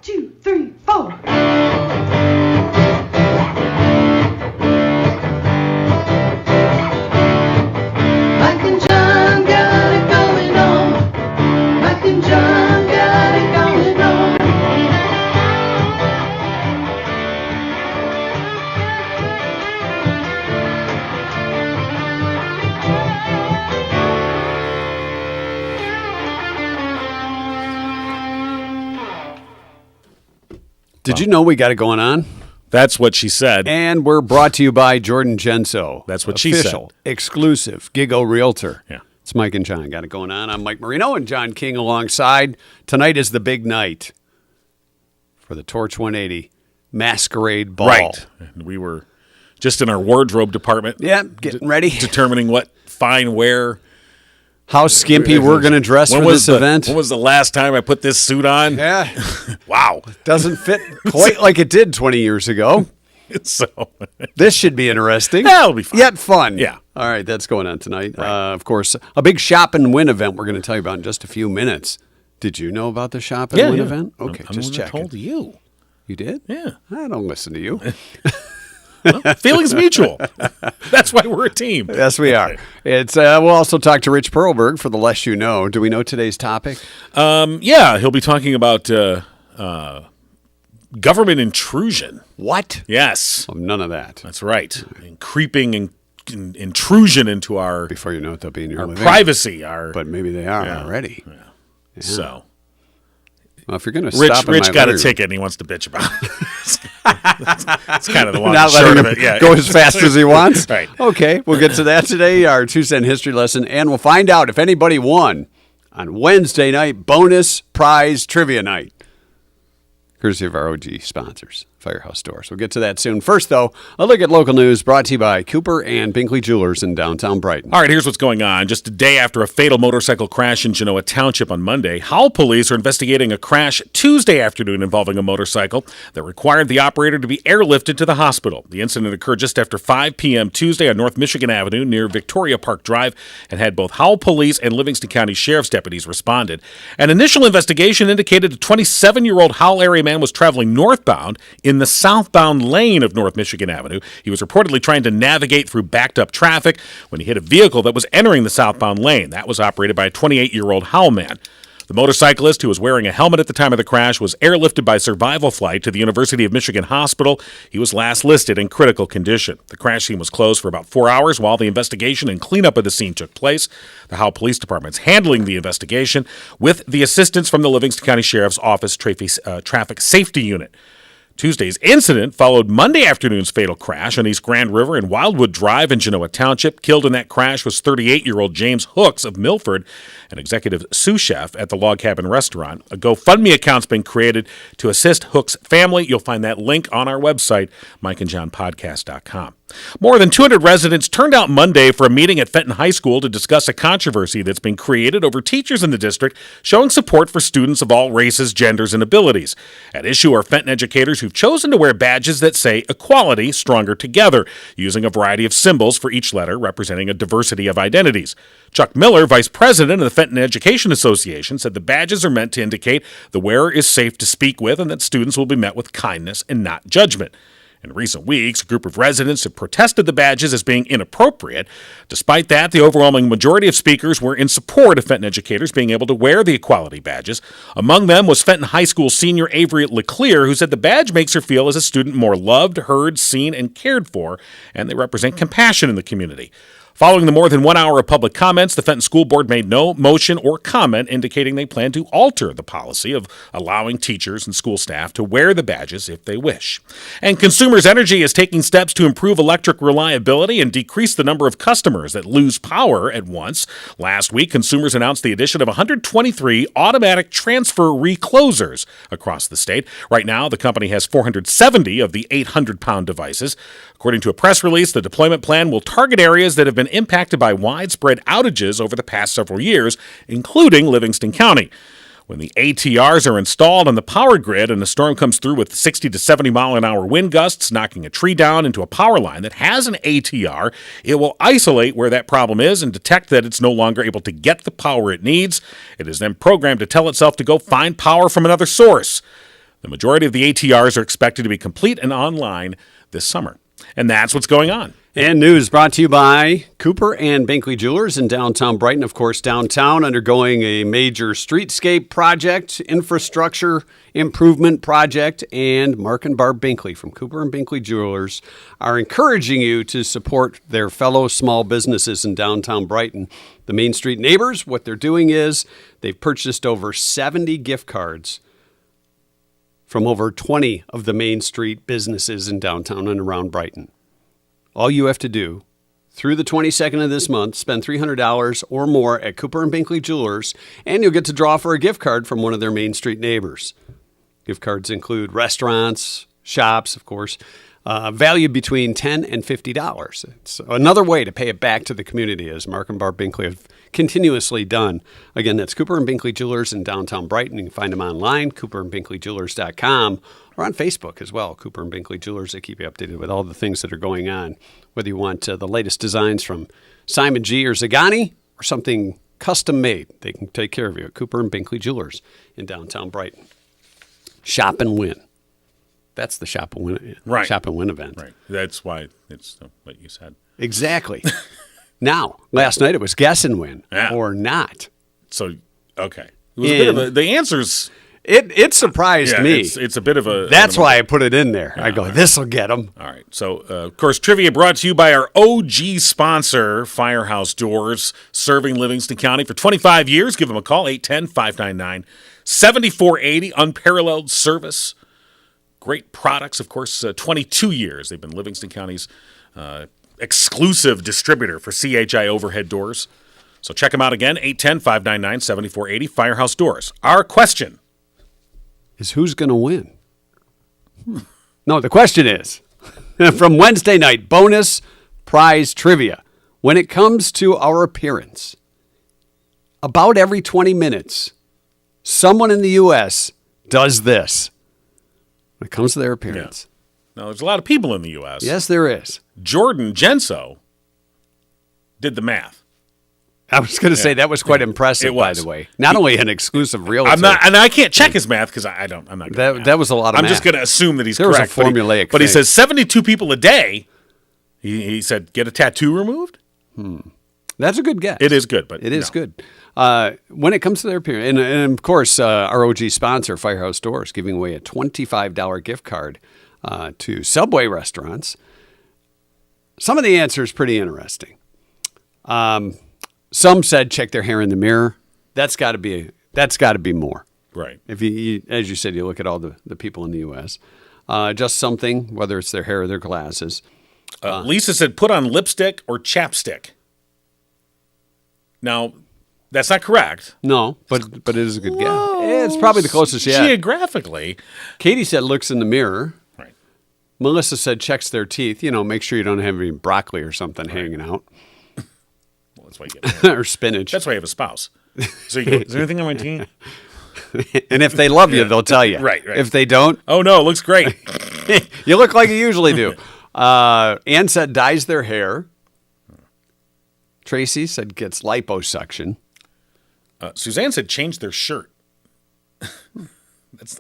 2, 3, 4. Mike and John got it going on. Mike and John got it going on. Did you know we got it going on? That's what she said. And we're brought to you by Jordan Genso. That's what she said. Official, exclusive, Gigo Realtor. Yeah. It's Mike and John. Got it going on. I'm Mike Marino and John King alongside. Tonight is the big night for the Torch 180 Masquerade Ball. Right. And we were just in our wardrobe department. Yeah, getting ready. Determining what fine wear. How skimpy we're going to dress for this event. When was the last time I put this suit on? Yeah. Wow. Doesn't fit quite like it did 20 years ago. So this should be interesting. That'll be fun. Yet fun. Yeah. All right, that's going on tonight. Right. Of course, a big shop and win event we're going to tell you about in just a few minutes. Did you know about the shop and win event? Okay, I'm just the one that checking. told you. You did? Yeah. I don't listen to you. Well, feelings mutual. That's why we're a team. Yes, we are. It's we'll also talk to Rich Perlberg for the less you know. Do we know today's topic? Yeah, he'll be talking about government intrusion. What? Yes. Oh, none of that. That's right. And creeping intrusion into our Before you know it, they'll be in your living privacy. But maybe they are already. Yeah. Yeah. So. Well, if you're going to stop Rich got a ticket and he wants to bitch about it. It's kind of the long and short of it. Yeah. Go as fast as he wants. Right. Okay, we'll get to that today, our 2-cent history lesson, and we'll find out if anybody won on Wednesday night bonus prize trivia night. Courtesy of our OG sponsors, Firehouse Stores. We'll get to that soon. First, though, a look at local news brought to you by Cooper and Binkley Jewelers in downtown Brighton. All right, here's what's going on. Just a day after a fatal motorcycle crash in Genoa Township on Monday, Howell police are investigating a crash Tuesday afternoon involving a motorcycle that required the operator to be airlifted to the hospital. The incident occurred just after 5 p.m. Tuesday on North Michigan Avenue near Victoria Park Drive and had both Howell police and Livingston County Sheriff's deputies responded. An initial investigation indicated a 27-year-old Howell area man was traveling northbound in the southbound lane of North Michigan Avenue. He was reportedly trying to navigate through backed-up traffic when he hit a vehicle that was entering the southbound lane. That was operated by a 28-year-old Howell man. The motorcyclist, who was wearing a helmet at the time of the crash, was airlifted by survival flight to the University of Michigan Hospital. He was last listed in critical condition. The crash scene was closed for about 4 hours while the investigation and cleanup of the scene took place. The Howell Police Department is handling the investigation with the assistance from the Livingston County Sheriff's Office Traffic Safety Unit. Tuesday's incident followed Monday afternoon's fatal crash on East Grand River and Wildwood Drive in Genoa Township. Killed in that crash was 38-year-old James Hooks of Milford, an executive sous chef at the Log Cabin Restaurant. A GoFundMe account's been created to assist Hooks' family. You'll find that link on our website, mikeandjohnpodcast.com. More than 200 residents turned out Monday for a meeting at Fenton High School to discuss a controversy that's been created over teachers in the district showing support for students of all races, genders, and abilities. At issue are Fenton educators who've chosen to wear badges that say Equality, Stronger Together, using a variety of symbols for each letter representing a diversity of identities. Chuck Miller, vice president of the Fenton Education Association, said the badges are meant to indicate the wearer is safe to speak with and that students will be met with kindness and not judgment. In recent weeks, a group of residents have protested the badges as being inappropriate. Despite that, the overwhelming majority of speakers were in support of Fenton educators being able to wear the equality badges. Among them was Fenton High School senior Avery LeClaire, who said the badge makes her feel as a student more loved, heard, seen, and cared for, and they represent compassion in the community. Following the more than 1 hour of public comments, the Fenton School Board made no motion or comment indicating they plan to alter the policy of allowing teachers and school staff to wear the badges if they wish. And Consumers Energy is taking steps to improve electric reliability and decrease the number of customers that lose power at once. Last week, Consumers announced the addition of 123 automatic transfer reclosers across the state. Right now, the company has 470 of the 800-pound devices. According to a press release, the deployment plan will target areas that have been impacted by widespread outages over the past several years, including Livingston County. When the ATRs are installed on the power grid and a storm comes through with 60 to 70 mile an hour wind gusts, knocking a tree down into a power line that has an ATR, it will isolate where that problem is and detect that it's no longer able to get the power it needs. It is then programmed to tell itself to go find power from another source. The majority of the ATRs are expected to be complete and online this summer. And that's what's going on. And news brought to you by Cooper and Binkley Jewelers in downtown Brighton. Of course, downtown undergoing a major streetscape project, infrastructure improvement project, and Mark and Barb Binkley from Cooper and Binkley Jewelers are encouraging you to support their fellow small businesses in downtown Brighton. The Main Street neighbors, what they're doing is they've purchased over 70 gift cards from over 20 of the Main Street businesses in downtown and around Brighton. All you have to do, through the 22nd of this month, spend $300 or more at Cooper and Binkley Jewelers, and you'll get to draw for a gift card from one of their Main Street neighbors. Gift cards include restaurants, shops, of course, valued between $10 and $50. It's another way to pay it back to the community, as Mark and Barb Binkley have continuously done. Again, that's Cooper and Binkley Jewelers in downtown Brighton. You can find them online, cooperandbinkleyjewelers.com, or on Facebook as well, Cooper and Binkley Jewelers. They keep you updated with all the things that are going on, whether you want the latest designs from Simon G. or Zagani or something custom made. They can take care of you at Cooper and Binkley Jewelers in downtown Brighton. Shop and win. That's the Shop and Win, right. Shop and Win event. Right. That's why it's what you said. Exactly. Now, last night it was guess and win or not. So, okay. It was a bit of a, the answers. It surprised me. It's a bit of a. That's why I put it in there. I go, this will get them. All right. So, of course, trivia brought to you by our OG sponsor, Firehouse Doors, serving Livingston County for 25 years. Give them a call, 810-599-7480. Unparalleled service. Great products, of course, 22 years. They've been Livingston County's exclusive distributor for CHI overhead doors. So check them out again, 810-599-7480, Firehouse Doors. Our question is who's going to win? No, the question is, from Wednesday night, bonus prize trivia. When it comes to our appearance, about every 20 minutes, someone in the U.S. does this. When it comes to their appearance. Yeah. Now, there's a lot of people in the U.S. Yes, there is. Jordan Genso did the math. I was going to say that was quite impressive, by the way. Not only an exclusive realtor. I'm not, and I can't check his math because I'm not. That was a lot of math. I'm just going to assume that he's there correct. There was a formulaic but he says 72 people a day. He said, get a tattoo removed? That's a good guess. It is good, but it is good. When it comes to their appearance, and of course, our OG sponsor, Firehouse Doors, giving away a $25 gift card to Subway restaurants. Some of the answers pretty interesting. Some said check their hair in the mirror. That's got to be more. Right. If you, as you said, you look at all the people in the U.S. Just something, whether it's their hair or their glasses. Lisa said put on lipstick or chapstick. Now, that's not correct. No, but it is a good guess. It's probably the closest yet. Geographically. Katie said looks in the mirror. Right. Melissa said checks their teeth. Make sure you don't have any broccoli or something hanging out. Well, that's why you get or spinach. That's why you have a spouse. So you go, is there anything on my teeth? And if they love you, they'll tell you. Right. If they don't. Oh, no, it looks great. You look like you usually do. Ann said dyes their hair. Tracy said gets liposuction. Suzanne said change their shirt.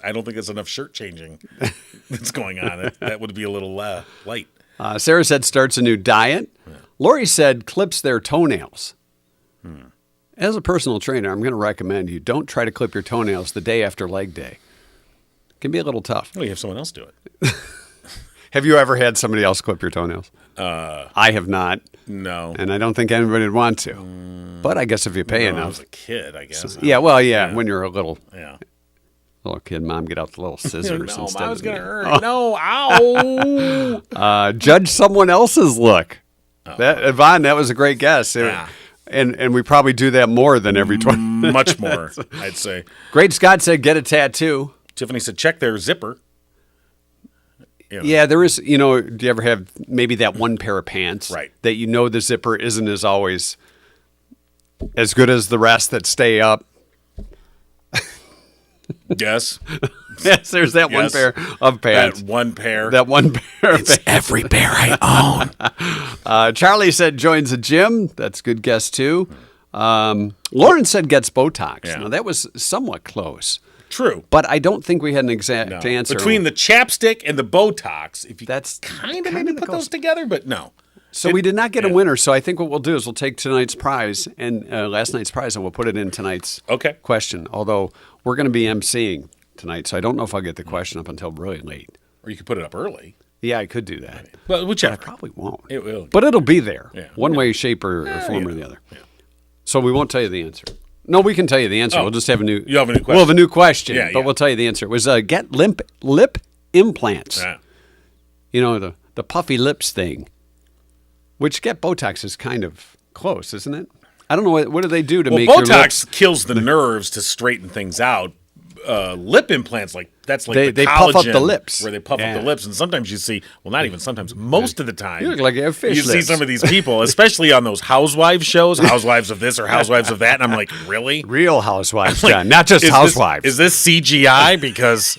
I don't think that's enough shirt changing that's going on. That would be a little light. Sarah said starts a new diet. Yeah. Lori said clips their toenails. As a personal trainer, I'm going to recommend you don't try to clip your toenails the day after leg day. It can be a little tough. Well, you have someone else do it. Have you ever had somebody else clip your toenails? I have not. No. And I don't think anybody would want to. But I guess if you pay enough. When I was a kid, I guess. So, when you're a little kid, Mom, get out the little scissors instead. I was going to hurt. No, ow. Judge someone else's look. Yvonne, that was a great guess. Yeah. And we probably do that more than every 20 Much more, I'd say. Great Scott said get a tattoo. Tiffany said check their zipper. Yeah, there is, do you ever have maybe that one pair of pants that the zipper isn't as always as good as the rest that stay up? Yes. Yes, there's that one pair of pants. That one pair. It's every pair I own. Charlie said joins a gym. That's a good guess, too. Lauren said gets Botox. Yeah. Now, that was somewhat close. True. But I don't think we had an exact answer. Between the chapstick and the Botox, if you That's kind of maybe put those together, but no. So we did not get a winner. So I think what we'll do is we'll take tonight's prize and last night's prize, and we'll put it in tonight's question. Although we're going to be emceeing tonight, so I don't know if I'll get the question up until really late. Or you could put it up early. Yeah, I could do that. Well, whichever. But I probably won't. It will. But it'll be there, Yeah. one way, shape, or form or the other. Yeah. So we won't tell you the answer. No, we can tell you the answer. Oh. We'll just have a new. You have a new question. We'll have a new question, Yeah, but yeah. we'll tell you the answer. It was get lip implants. Yeah. You know, the puffy lips thing, which get Botox is kind of close, isn't it? I don't know what do they do to make your lips? Botox kills the nerves to straighten things out. Lip implants, that's like they the puff up the collagen lips. where they puff Yeah. up the lips, and sometimes you see, well, not even sometimes, most of the time, You look like you have fish you see lips. some of these people, especially on those housewives shows, housewives of this or housewives of that, and I'm like, really? Real housewives, Like, John, not just housewives. Is this CGI? Because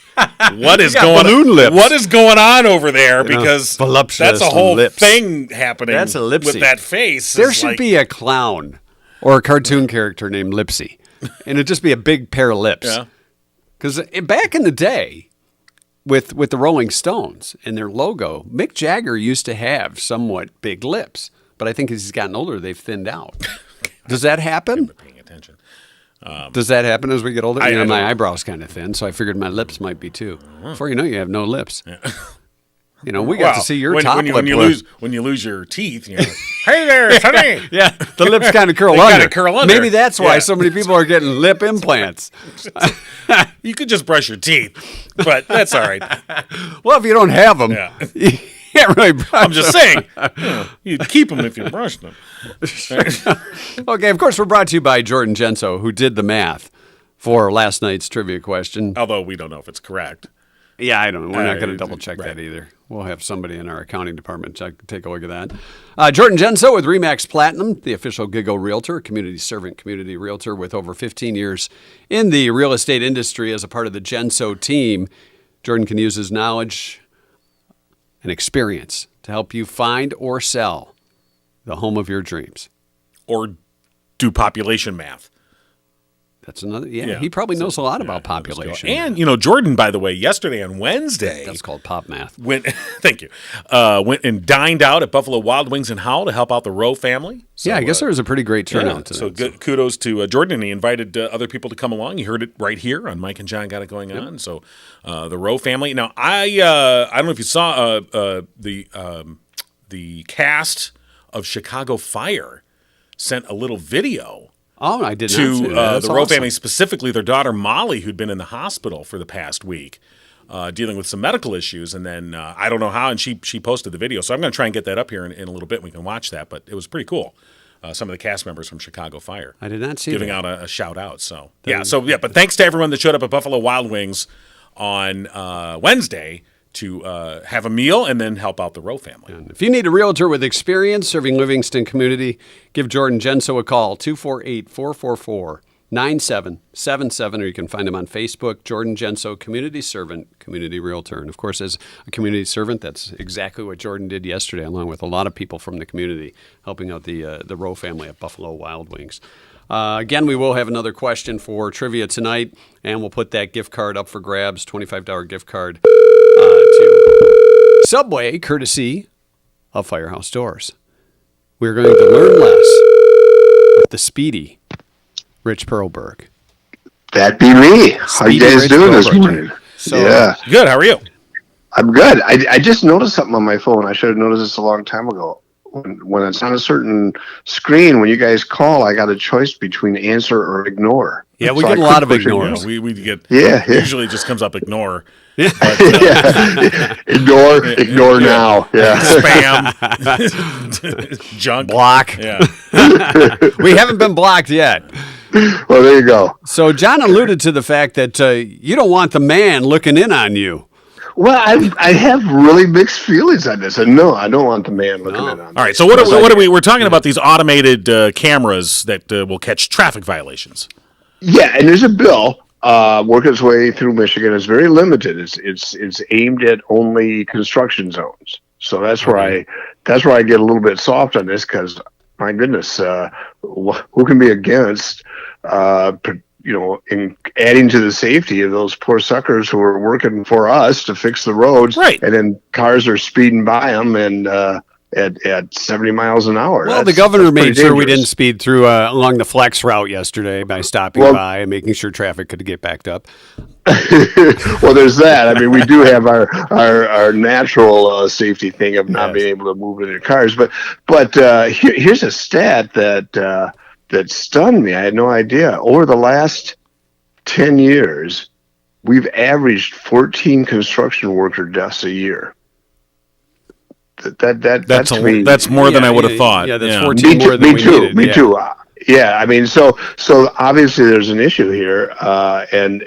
what is got going balloon lips. What is going on over there? Because voluptuous that's a whole lips. thing happening. That's a Lipsy. With that face. There It's should like- be a clown or a cartoon character named Lipsy, and it'd just be a big pair of lips. Yeah. Because back in the day, with the Rolling Stones and their logo, Mick Jagger used to have somewhat big lips, but I think as he's gotten older, they've thinned out. Does that happen? Paying attention. Does that happen as we get older? I You know, my don't- eyebrows kind of thin, so I figured my lips might be too. Before you know, you have no lips. You know, we got to see your top lip. when you lose your teeth, you're like, hey there, honey. Yeah, the lips kind of curl They under. kinda curl under. Maybe that's why Yeah. so many people are getting lip implants. You could just brush your teeth, but that's all right. Well, if you don't have them, Yeah. you can't really brush I'm just saying, you'd keep them if you brushed them. Okay, of course, we're brought to you by Jordan Genso, who did the math for last night's trivia question. Although we don't know if it's correct. Yeah, I don't know. We're not going to Right. double check that either. We'll have somebody in our accounting department take a look at that. Jordan Genso with Remax Platinum, the official Giggle Realtor, community servant, community realtor with over 15 years in the real estate industry as a part of the Genso team. Jordan can use his knowledge and experience to help you find or sell the home of your dreams. Or do population math. That's another. Yeah, he probably knows a lot about population. And, Jordan, by the way, yesterday on Wednesday. That's called pop math. Thank you. Went and dined out at Buffalo Wild Wings in Howell to help out the Rowe family. So, Yeah, I guess there was a pretty great turnout today. So good kudos to Jordan, and he invited other people to come along. You heard it right here on Mike and John Got It Going On. So the Rowe family. Now, I don't know if you saw the cast of Chicago Fire sent a little video Oh, I did not to see that. That's the Rowe awesome. family, specifically their daughter Molly, who'd been in the hospital for the past week, dealing with some medical issues. And then I don't know how, and she posted the video. So I'm going to try and get that up here in a little bit. We can watch that, but it was pretty cool. Some of the cast members from Chicago Fire. I did not see giving that. out a shout out. So but thanks to everyone that showed up at Buffalo Wild Wings on Wednesday to have a meal and then help out the Rowe family. And if you need a realtor with experience serving Livingston community, give Jordan Genso a call, 248-444-9777, or you can find him on Facebook, Jordan Genso, Community Servant, Community Realtor. And of course, as a community servant, that's exactly what Jordan did yesterday, along with a lot of people from the community, helping out the Rowe family at Buffalo Wild Wings. Again, we will have another question for trivia tonight, and we'll put that gift card up for grabs, $25 gift card to Subway, courtesy of Firehouse Doors. We're going to learn less with the speedy Rich Perlberg. That be me. How you Speedy guys Rich doing this Perlberg. morning? So- Yeah, Good. How are you? I'm good. I just noticed something on my phone. I should have noticed this a long time ago. When it's on a certain screen, when you guys call, I got a choice between answer or ignore. Yeah, we So get I a lot of couldn't push ignores. We get Yeah. usually it just comes up ignore. Yeah. Ignore now. Yeah. Spam, junk, Block. Yeah. We haven't been blocked yet. Well, there you go. So John alluded to the fact that you don't want the man looking in on you. Well, I have really mixed feelings on this. And no, I don't want the man looking in on me. All right. So what are we? We're talking about these automated cameras that will catch traffic violations. Yeah, and there's a bill working its way through Michigan. It's very limited. It's aimed at only construction zones. So that's where I get a little bit soft on this because my goodness, who can be against in adding to the safety of those poor suckers who are working for us to fix the roads, Right. and then cars are speeding by them and at 70 miles an hour. Well, the governor made sure we didn't speed through along the flex route yesterday by stopping by and making sure traffic could get backed up. Well, there's that. I mean, we do have our natural safety thing of not being able to move in your cars. But here's a stat that stunned me. I had no idea. Over the last 10 years, we've averaged 14 construction worker deaths a year. That's more than I would have thought. Yeah, that's 14 more than we needed. Me too. Yeah, I mean, so obviously there's an issue here, and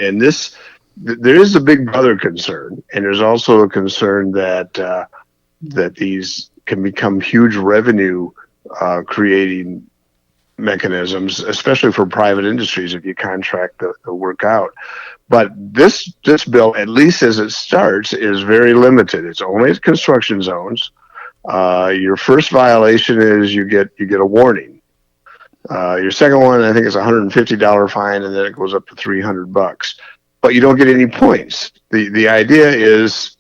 there is a big brother concern, and there's also a concern that these can become huge revenue creating mechanisms, especially for private industries if you contract the work out. But this bill, at least as it starts, is very limited. It's only at construction zones. Your first violation is you get a warning. Your second one, I think, is $150 fine, and then it goes up to $300. But you don't get any points. The idea is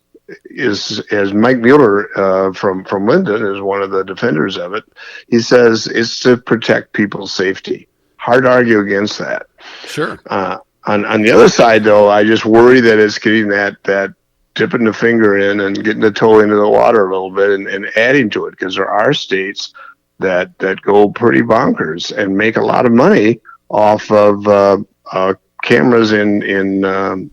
as Mike Mueller from Linden is one of the defenders of it. He says it's to protect people's safety. Hard to argue against that. Sure. On the other side, though, I just worry that it's getting that dipping the finger in and getting the toe into the water a little bit and adding to it, because there are states that go pretty bonkers and make a lot of money off of cameras in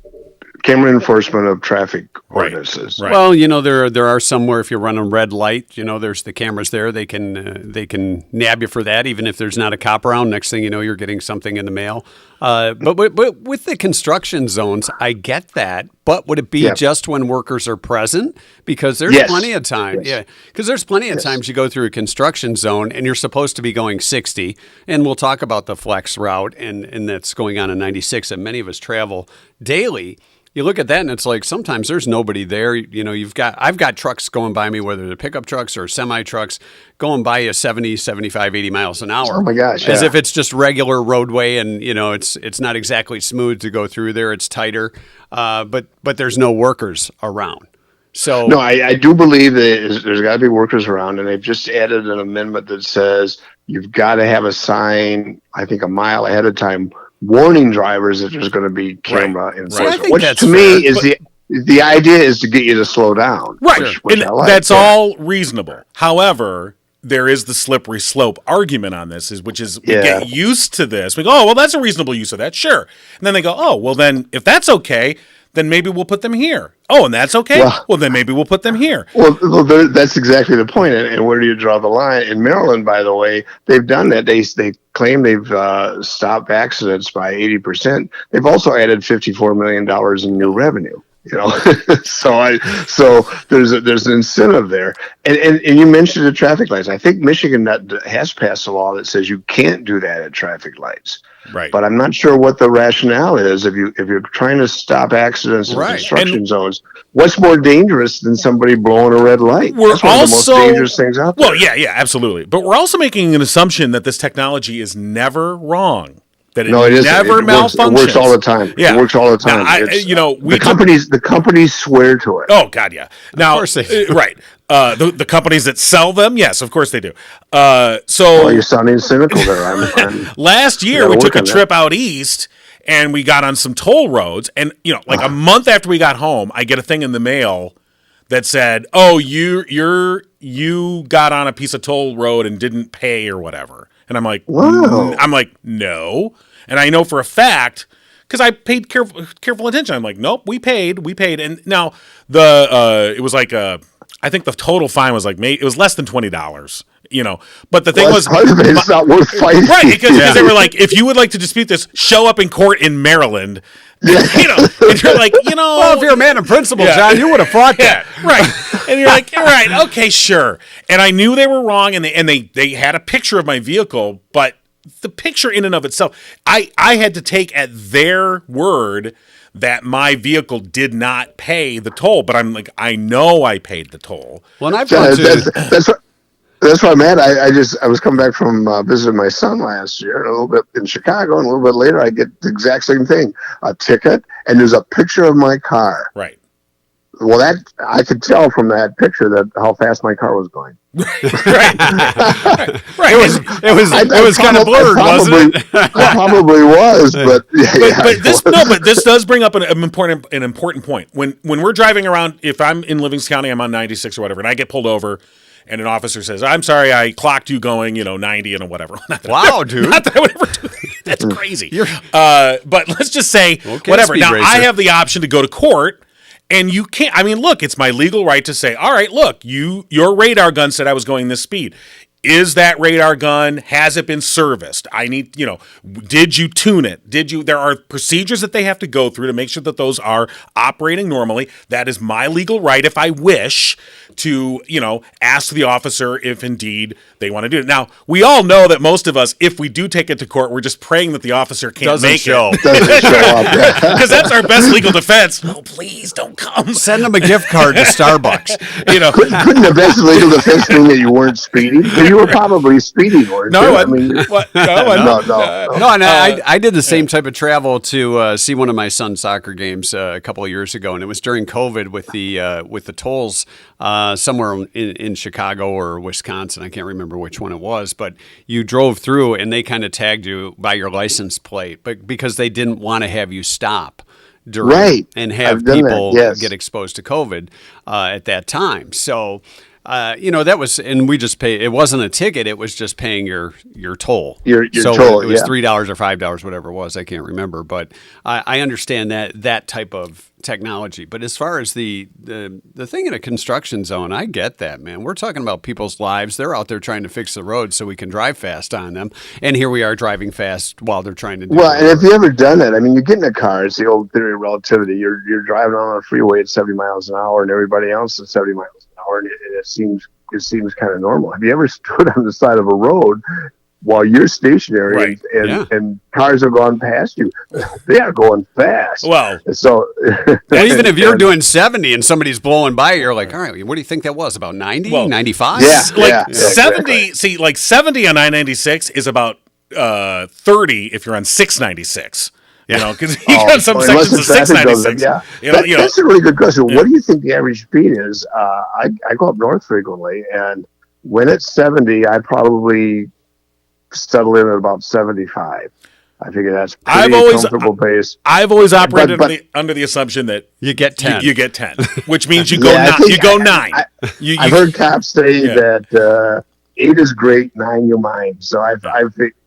camera enforcement of traffic ordinances. Right. Well, there are some where if you're running red light, there's the cameras there. They can nab you for that, even if there's not a cop around. Next thing you know, you're getting something in the mail. But with the construction zones, I get that. But would it be just when workers are present? Because there's plenty of time. Yes. Yeah, because there's plenty of times you go through a construction zone and you're supposed to be going 60. And we'll talk about the flex route and that's going on in 96 that many of us travel daily. You look at that and it's like sometimes there's nobody there. I've got trucks going by me, whether they're pickup trucks or semi trucks, going by you 70, 75, 80 miles an hour. Oh my gosh. As if it's just regular roadway and, it's not exactly smooth to go through there. It's tighter. But there's no workers around. So no, I do believe that there's got to be workers around, and they've just added an amendment that says you've got to have a sign, I think, a mile ahead of time, warning drivers that there's going to be camera enforcement. Which to me is the idea is to get you to slow down. Right. Which I like. That's all reasonable. However, there is the slippery slope argument on this, which is we get used to this. We go, oh, well, that's a reasonable use of that. Sure. And then they go, oh, well, then if that's okay, then maybe we'll put them here. Oh, and that's okay? Well, then maybe we'll put them here. Well, that's exactly the point. And where do you draw the line? In Maryland, by the way, they've done that. They claim they've stopped accidents by 80%. They've also added $54 million in new revenue. So there's an incentive there. And you mentioned the traffic lights. I think Michigan has passed a law that says you can't do that at traffic lights. Right. But I'm not sure what the rationale is. If you're trying to stop accidents in construction zones, what's more dangerous than somebody blowing a red light? That's one of the most dangerous things out there. Well, yeah, absolutely. But we're also making an assumption that this technology is never wrong. That it never malfunctions. It works all the time. Yeah. It works all the time. Now, the companies swear to it. Oh God, yeah. Now, of course they do. Right. The companies that sell them, yes, of course they do. You're sounding cynical there. Last year we took a trip out east and we got on some toll roads, and a month after we got home, I get a thing in the mail that said, "Oh, you got on a piece of toll road and didn't pay or whatever." And I'm like, wow. No. And I know for a fact, because I paid careful attention. I'm like, nope, we paid. And now it was like I think the total fine was it was less than $20. But the thing was, it's not worth fighting. Right, because they were like, if you would like to dispute this, show up in court in Maryland. And you're like, well, if you're a man of principle, John, you would have fought that. Right. And you're like, right, okay, sure. And I knew they were wrong, and they had a picture of my vehicle, but the picture in and of itself, I had to take at their word that my vehicle did not pay the toll, but I'm like, I know I paid the toll. Well, and I've gone to... That's why I'm at. I was coming back from visiting my son last year, and a little bit in Chicago, and a little bit later, I get the exact same thing: a ticket, and there's a picture of my car. Right. Well, that I could tell from that picture that how fast my car was going. Right. It was kind of blurred, wasn't it? I probably was, but but this does bring up an important point. When we're driving around, if I'm in Livingston County, I'm on 96 or whatever, and I get pulled over, and an officer says, "I'm sorry, I clocked you going, 90 and whatever." Wow, dude! Not that I would ever do that. That's crazy. But let's just say whatever. Now racer. I have the option to go to court. And you can't, look, it's my legal right to say, all right, look, your radar gun said I was going this speed. Is that radar gun, has it been serviced? I need, did you tune it? There are procedures that they have to go through to make sure that those are operating normally. That is my legal right if I wish to, ask the officer if indeed they want to do it. Now, we all know that most of us, if we do take it to court, we're just praying that the officer can't Doesn't make show. it. doesn't show up. Because that's our best legal defense. No, please don't come. Send them a gift card to Starbucks. Couldn't the best legal defense mean that you weren't speeding? You were probably speeding, weren't you? No, And I did the same type of travel to see one of my son's soccer games a couple of years ago, and it was during COVID with the tolls somewhere in Chicago or Wisconsin. I can't remember which one it was, but you drove through and they kind of tagged you by your license plate, but because they didn't want to have you stop during and have people get exposed to COVID at that time. So. That was, and we just paid. It wasn't a ticket; it was just paying your toll. Your so toll. It was $3 or $5, whatever it was. I can't remember, but I understand that type of technology. But as far as the thing in a construction zone, I get that, man. We're talking about people's lives. They're out there trying to fix the road so we can drive fast on them, and here we are driving fast while they're trying to do and if you ever done it, you get in a car. It's the old theory of relativity. You're driving on a freeway at 70 miles an hour, and everybody else is 70 miles an hour, and it seems kind of normal. Have you ever stood on the side of a road while you're stationary and cars have gone past you? They are going fast. Well, so even if you're doing 70 and somebody's blowing by, you're like, all right, what do you think that was? About 90, 95? Yeah, 70. Exactly. See, 70 on 996 is about 30 if you're on 696. Because you got some sections of 696. That's a really good question. What do you think the average speed is? I go up north frequently, and when it's 70, I probably settle in at about 75. I figure that's pretty comfortable pace. I've always operated under the assumption that you get 10. You get 10, which means you go 9. I've heard cops say that 8 is great, 9 you mind. So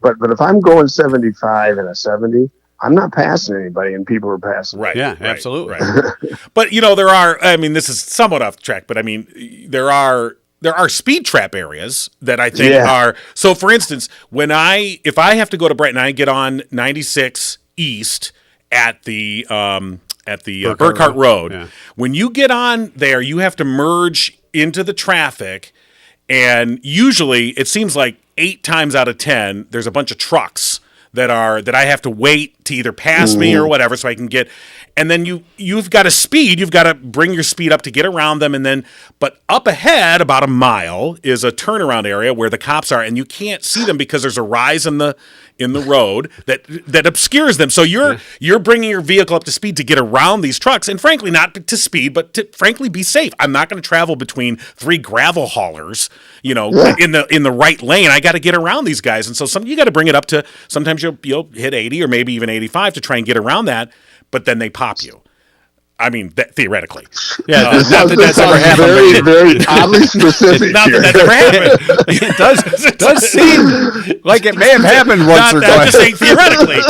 but if I'm going 75 and a 70. I'm not passing anybody, and people are passing. Right. Yeah, absolutely. Right. But there are. This is somewhat off track, but there are speed trap areas that I think are. So, for instance, if I have to go to Brighton, I get on 96 East at the Burkhart Road. Yeah. When you get on there, you have to merge into the traffic, and usually it seems like 8 times out of 10, there's a bunch of trucks that I have to wait to either pass me or whatever so I can get, and then you've got to speed, you've got to bring your speed up to get around them, but up ahead about a mile is a turnaround area where the cops are, and you can't see them because there's a rise in the road that obscures them. So you're bringing your vehicle up to speed to get around these trucks, and frankly not to speed, but to frankly be safe. I'm not going to travel between 3 gravel haulers, in the right lane. I got to get around these guys, and so you got to bring it up to. Sometimes you'll hit 80 or maybe even 85 to try and get around that, but then they pop you. Theoretically. Yeah, not that that's ever happened. Very, very oddly specific. Not that that's ever happened. It does seem like it may have happened once or twice. I'm just saying theoretically.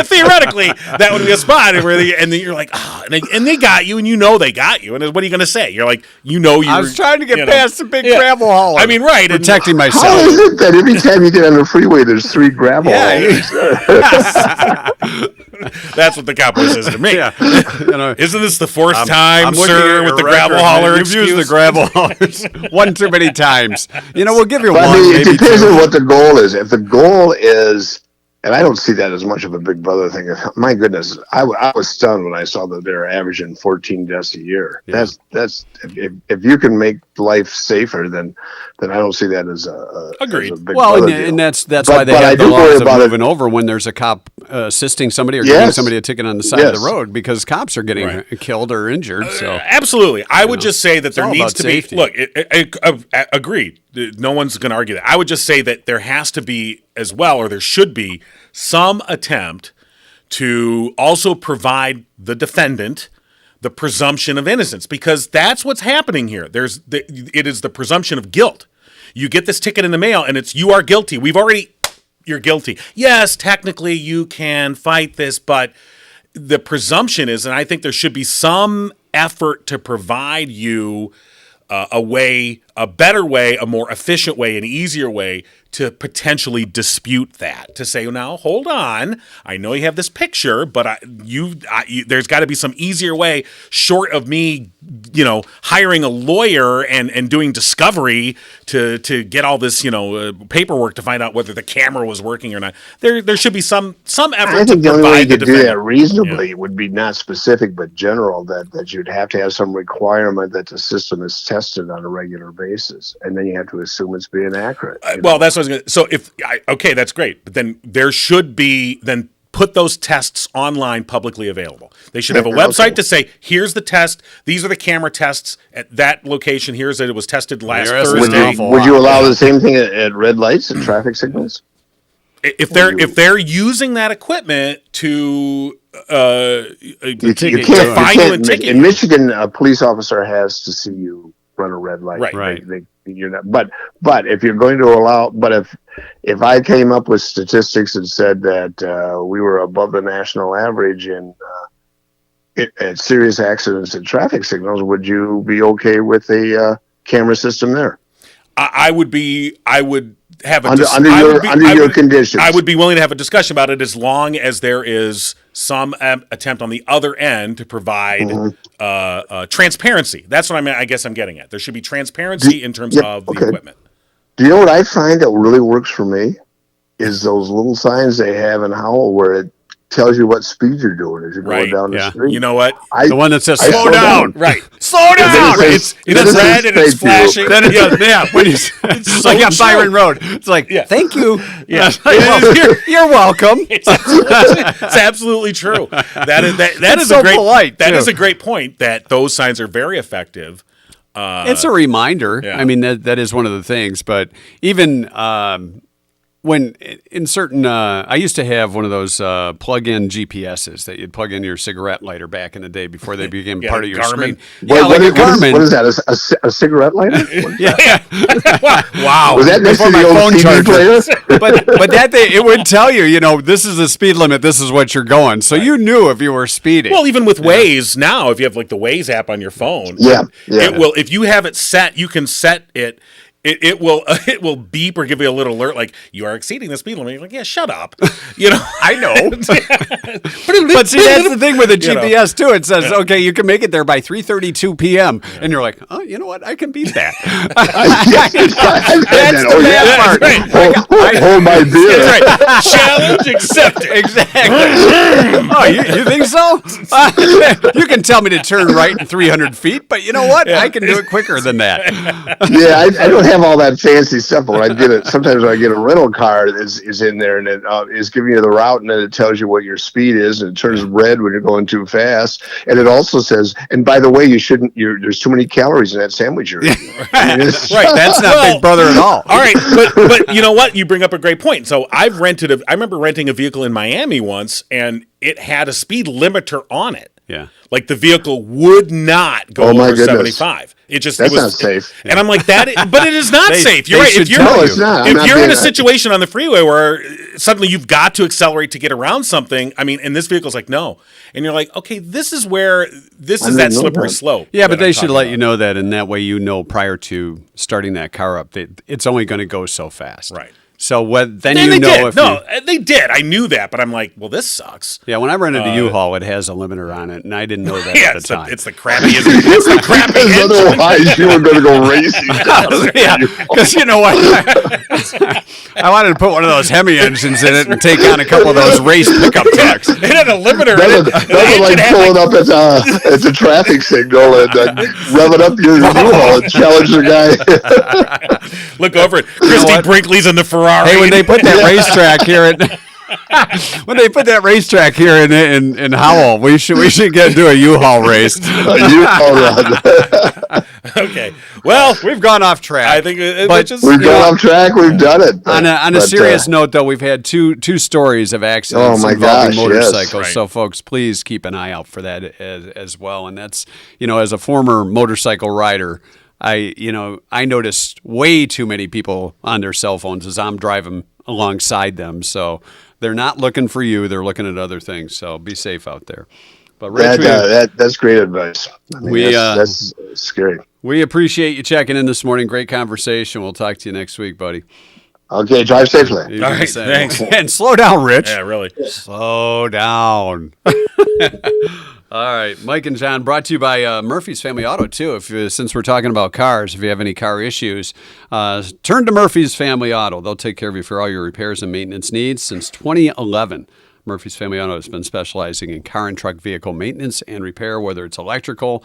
Theoretically, that would be a spot where and then you're like, and they got you, and they got you, and what are you going to say? You're like, I was trying to get past the big gravel hauler. Right. Protecting myself. How is it that every time you get on the freeway, there's 3 gravel haulers? That's what the cowboy says to me. Yeah. Isn't this the fourth time, sir, with the gravel hauler? You've used the gravel haulers one too many times. We'll give you one. It depends on what the goal is. If the goal is, and I don't see that as much of a big brother thing. My goodness, I was stunned when I saw that they're averaging 14 deaths a year. Yeah. That's if you can make life safer, then I don't see that as Agreed. as a big Well, brother and deal. that's But- why they but I have the do worry laws of about it. moving over when there's a cop assisting somebody or giving Yes. somebody a ticket on the side of the Yes. road, because cops are getting Right. killed or injured. So Absolutely. I would just say that there all needs about to safety. be. Look, agreed. No one's going to argue that. I would just say that there has to be as well, or there should be some attempt to also provide the defendant the presumption of innocence, because that's what's happening here. It is the presumption of guilt. You get this ticket in the mail, and it's, you are guilty. You're guilty. Yes, technically you can fight this, but the presumption is, and I think there should be some effort to provide you a better way, a more efficient way, an easier way to potentially dispute that. To say, now, hold on, I know you have this picture, but there's got to be some easier way, short of me, hiring a lawyer and doing discovery to get all this, paperwork to find out whether the camera was working or not. There should be some effort I to think the only way provide you the could do that defendant. reasonably would be not specific but general, that you'd have to have some requirement that the system is tested on a regular basis, and then you have to assume it's being accurate. Well, that's what I was going to. So okay, that's great, but then there should be put those tests online, publicly available. They should have a website Okay. to say, here's the test. These are the camera tests at that location. Here's that it was tested last Interesting. Would Thursday. Awful would you lot. allow the same thing at red lights and traffic signals? If they're using that equipment to You fine can't, you and ticket in you. Michigan, a police officer has to see you run a red light. Right. You're not, but if you're going to allow, if I came up with statistics and said that we were above the national average in at serious accidents and traffic signals, would you be okay with a camera system there? I would have a under your conditions. I would be willing to have a discussion about it as long as there is some attempt on the other end to provide transparency. That's what I guess I'm getting at. There should be transparency in terms of the equipment. Do you know what I find that really works for me? Is those little signs they have in Howell where it tells you what speed you're doing as you're going down the street. You know what? The one that says I slow down. Right. Slow down. Then it It's says- then it red says and it's thank you. flashing. Then it's when you It's so like on true. Byron Road. It's like, thank you. Yeah. You're welcome. It's absolutely true. That is It's a so great polite, That too. is a great point. That those signs are very effective. It's a reminder. Yeah. I mean, that is one of the things. But even when in certain, I used to have one of those plug-in GPSs that you'd plug in your cigarette lighter back in the day before they became Yeah, part of your Garmin. screen. What- Yeah, like a what Garmin. is that? A cigarette lighter? Wow. Was that next Before to my the old phone CD charger. player? but that thing, it would tell you, this is the speed limit. This is what you're going. So you knew if you were speeding. Well, even with Waze now, if you have like the Waze app on your phone, Yeah. it will. If you have it set, you can set it. It will beep or give you a little alert like you are exceeding the speed limit. You're like, yeah, shut up. I know. But see, that's the thing with the GPS too. It says, okay, you can make it there by 3:32 p.m. And you're like, oh, you know what? I can beat that. That's the bad part. Hold my beer. That's right. Challenge accepted. Exactly. Oh, you think so? You can tell me to turn right in 300 feet, but you know what? I can do it quicker than that. Yeah, I don't have all that fancy stuff. But when I get it, sometimes when I get a rental car, is in there and it is giving you the route, and then it tells you what your speed is, and it turns red when you're going too fast, and it also says, and by the way, you shouldn't. There's too many calories in that sandwich you're eating. Right. That's not Big Brother at all. All right, but you know what? You bring up a great point. So I remember renting a vehicle in Miami once, and it had a speed limiter on it. Yeah. Like the vehicle would not go Oh, my over goodness. 75. That's it was not safe. And I'm like, but it is not safe. You're they right. should If you're, tell No, it's not. I'm if not you're in being- a situation on the freeway where suddenly you've got to accelerate to get around something, I mean, and this vehicle's like, no. And you're like, okay, this is didn't that know slippery that. slope. Yeah, but that they I'm should talking let about. you know that, and that way prior to starting that car up, that it's only going to go so fast. Right. So then And you they know did. if No, you, they did. I knew that, but I'm like, well, this sucks. yeah, when I run into U-Haul, it has a limiter on it, and I didn't know that Yeah, at the time. it's the crappiest. It's the crappy Because engine. otherwise you were going to go racing. Yeah, because you know what? I wanted to put one of those Hemi engines in it and take on a couple of those race pickup trucks. It had a limiter. Nothing like pulling up at the traffic signal and revving up your U-Haul and challenge the guy. Look over it. Christy Brinkley's in the Ferrari. Hey, when they put that racetrack here in Howell, we should get do a U-Haul race. U-Haul run. Okay. Well, We've gone off track. I think We've gone off track. We've done it. On a serious note, though, we've had two stories of accidents Oh, my involving gosh, motorcycles. yes. Right. So, folks, please keep an eye out for that as well. And that's, as a former motorcycle rider, I noticed way too many people on their cell phones as I'm driving alongside them. So they're not looking for you; they're looking at other things. So be safe out there. But Rich, that's great advice. I mean, that's scary. we appreciate you checking in this morning. Great conversation. We'll talk to you next week, buddy. Okay, drive safely. You All do the right, same. thanks. And slow down, Rich. Yeah, really. Slow down. All right, Mike and John, brought to you by Murphy's Family Auto, too. Since we're talking about cars, if you have any car issues, turn to Murphy's Family Auto. They'll take care of you for all your repairs and maintenance needs. Since 2011, Murphy's Family Auto has been specializing in car and truck vehicle maintenance and repair, whether it's electrical,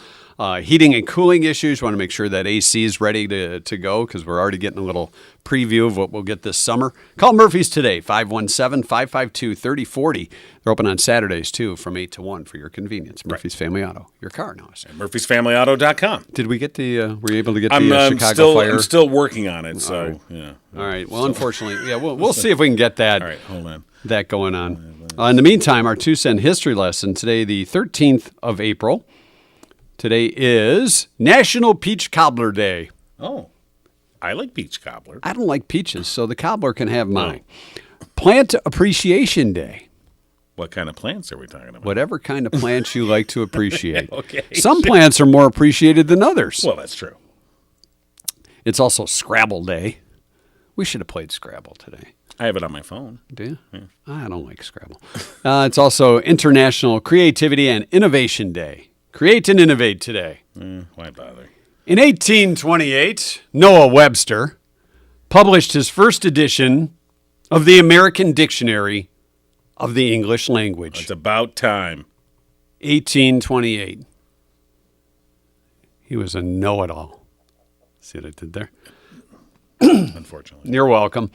heating and cooling issues. You want to make sure that AC is ready to go because we're already getting a little preview of what we'll get this summer. Call Murphy's today, 517-552-3040. They're open on Saturdays, too, from 8 to 1 for your convenience. Murphy's Family Auto, your car knows. Murphy'sFamilyAuto.com. Did we get were you able to get the Chicago Fire? I'm still working on it, so, yeah. All right. Well, unfortunately, we'll see if we can get that. All right, hold on. That going on. In the meantime, our 2 cent history lesson today, the 13th of April. Today is National Peach Cobbler Day. Oh, I like peach cobbler. I don't like peaches, so the cobbler can have mine. Plant Appreciation Day. What kind of plants are we talking about? Whatever kind of plants you like to appreciate. Okay, Some plants are more appreciated than others. Well, that's true. It's also Scrabble Day. We should have played Scrabble today. I have it on my phone. Do you? Yeah. I don't like Scrabble. It's also International Creativity and Innovation Day. Create and innovate today. Why bother? In 1828, Noah Webster published his first edition of the American Dictionary of the English Language. It's about time. 1828. He was a know-it-all. See what I did there? Unfortunately. You're welcome.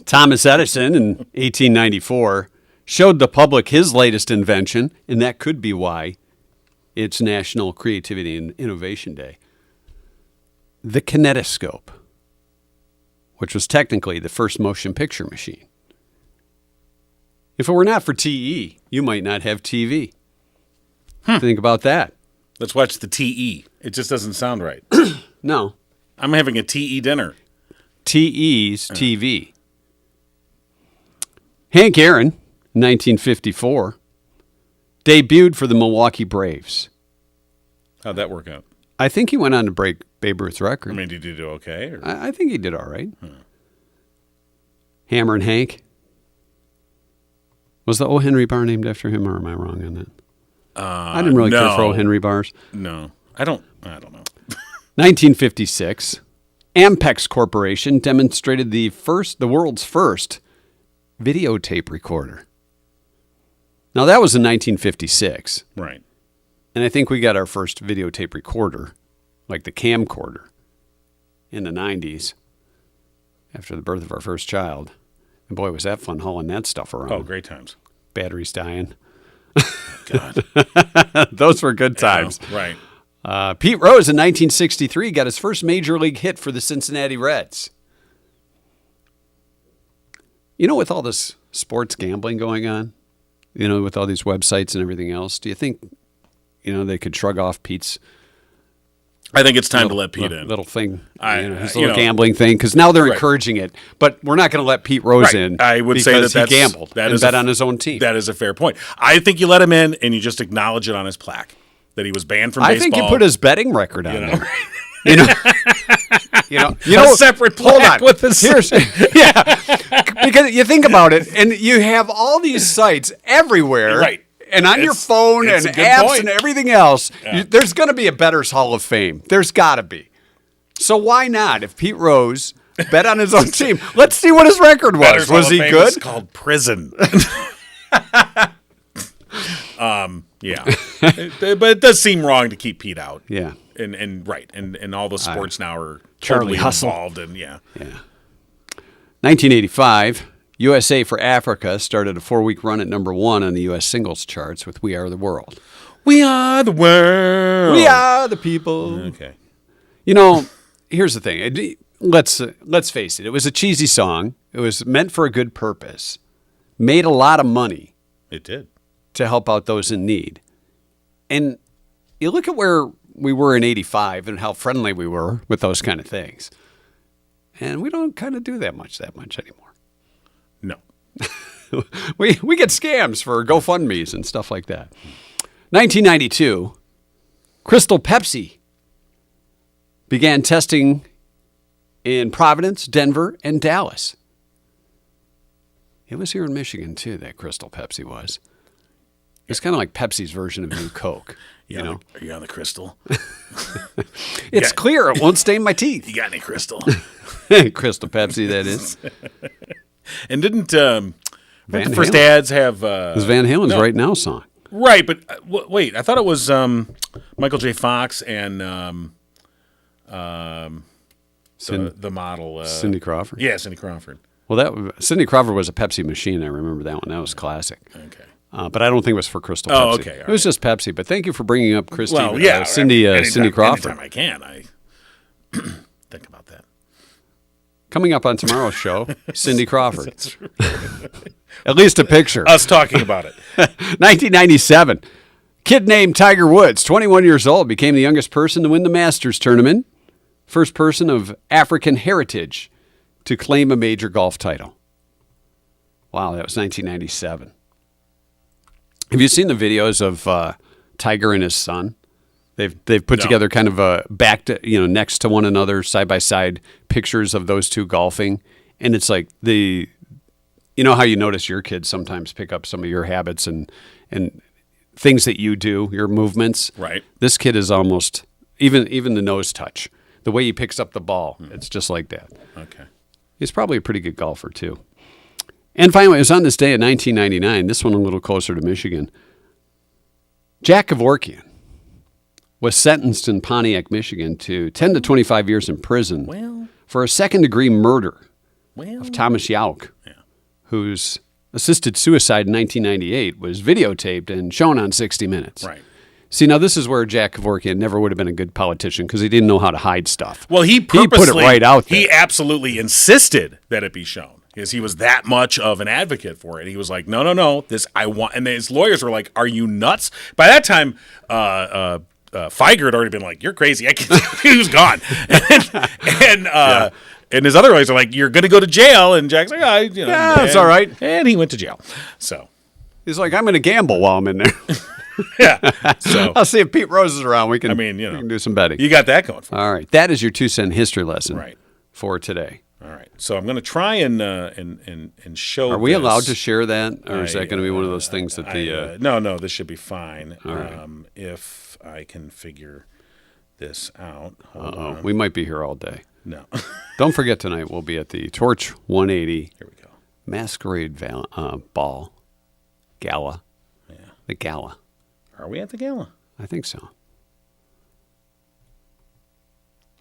Thomas Edison in 1894 showed the public his latest invention, and that could be why it's National Creativity and Innovation Day. The kinetoscope, which was technically the first motion picture machine. If it were not for TE, you might not have TV. Think about that. Let's watch the TE. It just doesn't sound right. No. I'm having a TE dinner. TE's TV. Hank Aaron, 1954, debuted for the Milwaukee Braves. How'd that work out? I think he went on to break Babe Ruth's record. I mean, did you do okay? Or? I think he did all right. Hammer and Hank. Was the O. Henry bar named after him, or am I wrong on that? I didn't really care for O. Henry bars. No, I don't know. 1956, Ampex Corporation demonstrated the world's first videotape recorder. Now, that was in 1956. Right. And I think we got our first videotape recorder, like the camcorder, in the 90s after the birth of our first child. And boy, was that fun hauling that stuff around. Oh, great times. Batteries dying. God. Those were good times. Yeah, right. Pete Rose in 1963 got his first major league hit for the Cincinnati Reds. With all this sports gambling going on, with all these websites and everything else, do you think, they could shrug off Pete's I think it's time to let Pete in. Little thing, his you little know, gambling thing, because now they're right. encouraging it. But we're not going to let Pete Rose in. I would say because that he gambled and bet on his own team. That is a fair point. I think you let him in and you just acknowledge it on his plaque that he was banned from baseball. I think you put his betting record on there. A separate plaque with the Here's, because you think about it, and you have all these sites everywhere, Right? And on your phone and it's a good apps point. and everything else, Yeah. there's going to be a Bettors Hall of Fame. There's got to be. So why not? If Pete Rose bet on his own team, let's see what his record was. Bettors Hall Was of he Fame good? is called prison. Yeah, but it does seem wrong to keep Pete out. Yeah. and all the sports now are Charlie totally Hustle. involved, and 1985, USA for Africa started a 4-week run at number 1 on the U.S. singles charts with We Are the World. we are the world. We are the people. Okay. Here's the thing. Let's face it. It was a cheesy song. It was meant for a good purpose. Made a lot of money It did. to help out those in need. And you look at where we were in 85 and how friendly we were with those kind of things. And we don't kind of do that much anymore. No. We get scams for GoFundMe's and stuff like that. 1992, Crystal Pepsi began testing in Providence, Denver, and Dallas. It was here in Michigan, too, that Crystal Pepsi was. It's kind of like Pepsi's version of New Coke. Are you on the Crystal? It's clear. It won't stain my teeth. You got any Crystal? Crystal Pepsi, that is. And didn't Van the first Halen. ads have It was Van Halen's Right Now song. right? But wait, I thought it was Michael J. Fox and the model Cindy Crawford. Yeah, Cindy Crawford. Well, Cindy Crawford was a Pepsi machine. I remember that one. That was classic. Okay. But I don't think it was for Crystal Oh, Pepsi. okay, all It was just Pepsi. But thank you for bringing up Christy, Well, yeah, Cindy anytime Crawford. I can, I think about that. Coming up on tomorrow's show, Cindy Crawford. At least a picture. Us talking about it. 1997. Kid named Tiger Woods, 21 years old, became the youngest person to win the Masters tournament. First person of African heritage to claim a major golf title. Wow, that was 1997. Have you seen the videos of Tiger and his son? They've put together kind of a next to one another, side by side pictures of those two golfing, and it's like you know how you notice your kids sometimes pick up some of your habits and things that you do, your movements. Right. This kid is almost even the nose touch, the way he picks up the ball. It's just like that. Okay. He's probably a pretty good golfer too. And finally, it was on this day in 1999, this one a little closer to Michigan, Jack Kevorkian was sentenced in Pontiac, Michigan to 10 to 25 years in prison for a second-degree murder of Thomas Yauk, whose assisted suicide in 1998 was videotaped and shown on 60 Minutes. Right. See, now this is where Jack Kevorkian never would have been a good politician because he didn't know how to hide stuff. Well, he put it right out there. He absolutely insisted that it be shown because he was that much of an advocate for it. He was like, no, this I want. And his lawyers were like, are you nuts? By that time, Feiger had already been like, you're crazy. He was gone. And his other lawyers are like, you're going to go to jail. And Jack's like, it's all right. And he went to jail. So He's like, I'm going to gamble while I'm in there. yeah. So I'll see if Pete Rose is around. We can you know, we can do some betting. you got that going for you. All right. That is your 2-cent history lesson Right. for today. All right. So I'm going to try and show. Are we this. allowed to share that? Or is that going to be one of those things that No, this should be fine. right. If I can figure this out. Hold Uh-oh. on. We might be here all day. No. Don't forget tonight we'll be at the Torch 180 Here we go. Masquerade Ball Gala. Yeah. The gala. Are we at the gala? I think so.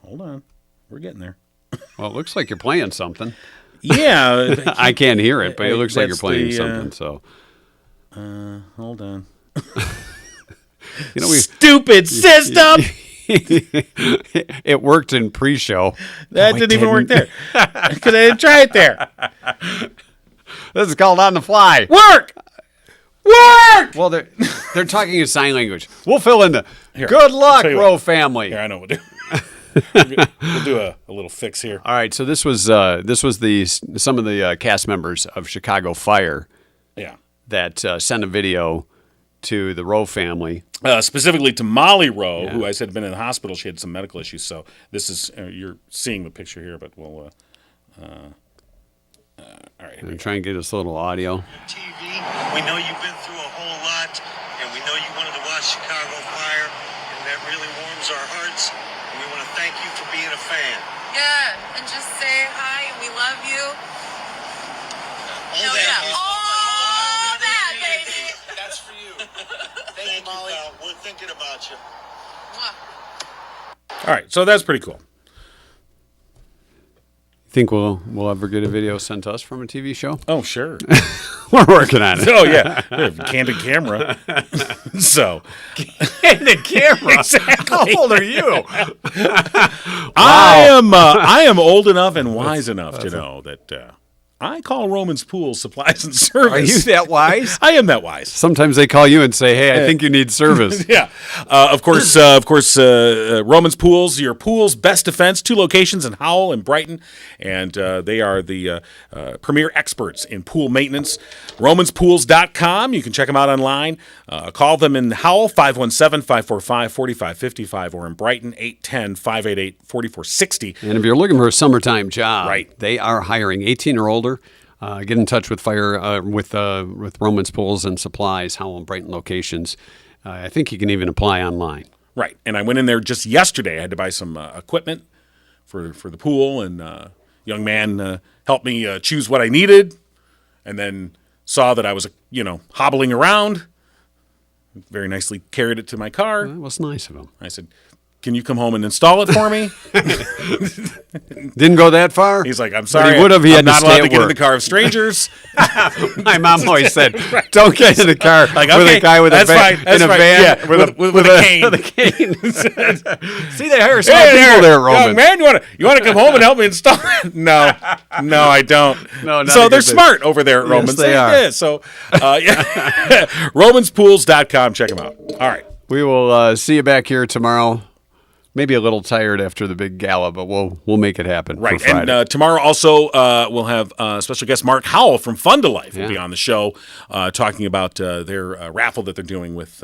Hold on. We're getting there. Well, it looks like you're playing something. Yeah. I can't hear it, but it looks like you're That's playing the, something. So, Hold on. you know, we Stupid system. it worked in pre-show. That didn't even work there. Because I didn't try it there. This is called on the fly. Work! Well, they're talking in sign language. We'll fill in the Here, good luck, tell you Rowe what. family. Here, I know what we'll do. We'll do a little fix here. All right, so this was some of the cast members of Chicago Fire Yeah. that sent a video to the Rowe family. Specifically to Molly Rowe, who I said had been in the hospital. She had some medical issues. So this is, you're seeing the picture here, but we'll, all right. I'm trying to get us a little audio. TV. We know you've been through a whole lot, and we know you wanted to watch Chicago Fire, and that really warms our hearts. And we want to thank you for being a fan. Yeah, and just say hi, and we love you. All that, baby. That's for you. Thank you, Molly. We're thinking about you. All right, so that's pretty cool. Think we'll ever get a video sent to us from a TV show? Oh, sure. We're working on it. Oh, yeah. Candid camera. So. Candid camera? Exactly. How old are you? I am old enough and wise enough to know that I call Roman's Pool Supplies and Service. Are you that wise? I am that wise. Sometimes they call you and say, hey, I think you need service. Yeah. Of course, Roman's Pools, your pool's best defense. 2 locations in Howell and Brighton. And they are the premier experts in pool maintenance. RomansPools.com. You can check them out online. Call them in Howell, 517-545-4555, or in Brighton, 810-588-4460. And if you're looking for a summertime job, Right. they are hiring 18 or older. Get in touch with with Roman's Pools and Supplies, Howell and Brighton locations. I think you can even apply online. Right. And I went in there just yesterday. I had to buy some equipment for the pool, and young man helped me choose what I needed, and then saw that I was, hobbling around. Very nicely carried it to my car. That was nice of him. I said, can you come home and install it for me? Didn't go that far? He's like, I'm sorry. But he would have. He I'm had to not stay allowed at to get in work. the car of strangers. My mom always said, don't get in the car with okay, a guy with that's a van, fine, that's in a fine. van Yeah, with a cane. With a cane. See, they hire smart Hey people there, young Roman. man, you want to come home and help me install it? No, I don't. No, not so a they're good thing. smart over there at Yes, Romans. they are. Yeah, so, RomansPools.com. Check them out. All right. We will see you back here tomorrow. Maybe a little tired after the big gala, but we'll make it happen. Right, for Friday. and tomorrow also we'll have special guest Mark Howell from Fun to Life will be on the show talking about their raffle that they're doing with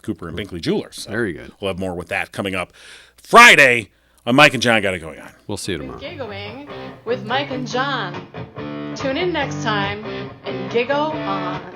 Cooper and Binkley Jewelers. So Very good. We'll have more with that coming up Friday on Mike and John Got It Going On. We'll see you tomorrow. Giggling with Mike and John. Tune in next time and giggle on.